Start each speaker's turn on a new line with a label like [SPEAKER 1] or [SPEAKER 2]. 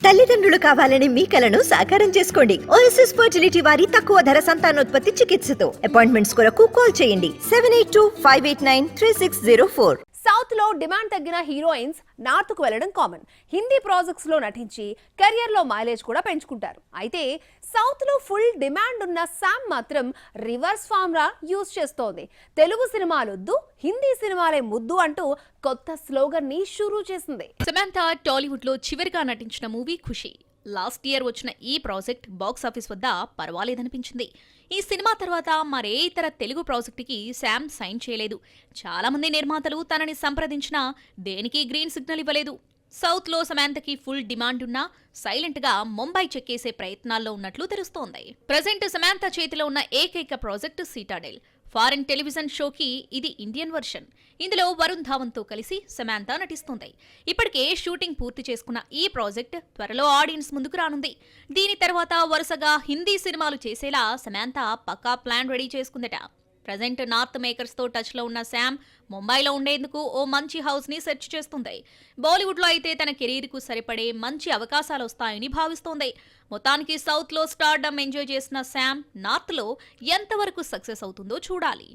[SPEAKER 1] తల్లిదండ్రులు కావాలని మీ కలను సాకారం చేసుకోండి. ఓఎస్ఎస్ ఫర్టిలిటీ వారి తక్కువ ధర సంతానోత్పత్తి చికిత్సతో అపాయింట్మెంట్స్ కొరకు కాల్ చేయండి 7825893604.
[SPEAKER 2] సౌత్ లో డిమాండ్ తగ్గిన హీరోయిన్స్ నార్త్ కు వెళ్లడం కామన్. హిందీ ప్రాజెక్ట్స్ లో నటించి కెరియర్ లో మైలేజ్ కూడా పెంచుకుంటారు. అయితే సౌత్ లో ఫుల్ డిమాండ్ ఉన్న శామ్ మాత్రం రివర్స్ ఫార్ములా యూజ్ చేస్తోంది. తెలుగు సినిమాలొద్దు, హిందీ సినిమాలే ముద్దు అంటూ కొత్త స్లోగన్ ని షురూ చేసింది.
[SPEAKER 3] సమంత టాలీవుడ్ లో చివరిగా నటించిన మూవీ ఖుషి. లాస్ట్ ఇయర్ వచ్చిన ఈ ప్రాజెక్ట్ బాక్సాఫీస్ వద్ద పర్వాలేదనిపించింది. ఈ సినిమా తర్వాత మరే ఇతర తెలుగు ప్రాజెక్టుకి శామ్ సైన్ చేయలేదు. చాలా మంది నిర్మాతలు తనని సంప్రదించినా దేనికి గ్రీన్ సిగ్నల్ ఇవ్వలేదు. సౌత్ లో సమంతకి ఫుల్ డిమాండ్ ఉన్నా సైలెంట్ గా ముంబై చెక్కేసే ప్రయత్నాల్లో ఉన్నట్లు తెలుస్తోంది. ప్రజెంట్ సమంత చేతిలో ఉన్న ఏకైక ప్రాజెక్ట్ సీటాడెల్. ఫారెన్ టెలివిజన్ షోకి ఇది ఇండియన్ వర్షన్. ఇందులో వరుణ్ ధావన్ తో కలిసి సమంత నటిస్తుంది. ఇప్పటికే షూటింగ్ పూర్తి చేసుకున్న ఈ ప్రాజెక్ట్ త్వరలో ఆడియన్స్ ముందుకు రానుంది. దీని తర్వాత వరుసగా హిందీ సినిమాలు చేసేలా సమంత పక్కా ప్లాన్ రెడీ చేసుకుందట. ప్రజెంట్ నార్త్ మేకర్స్ తో టచ్ లో ఉన్న శామ్ ముంబైలో ఉండేందుకు ఓ మంచి హౌస్ ని సెర్చ్ చేస్తుంది. బాలీవుడ్ లో అయితే తన కెరీర్ కు సరిపడే మంచి అవకాశాలు వస్తాయని భావిస్తోంది. మొత్తానికి సౌత్ లో స్టార్డమ్ ఎంజాయ్ చేసిన శామ్ నార్త్ లో ఎంతవరకు సక్సెస్ అవుతుందో చూడాలి.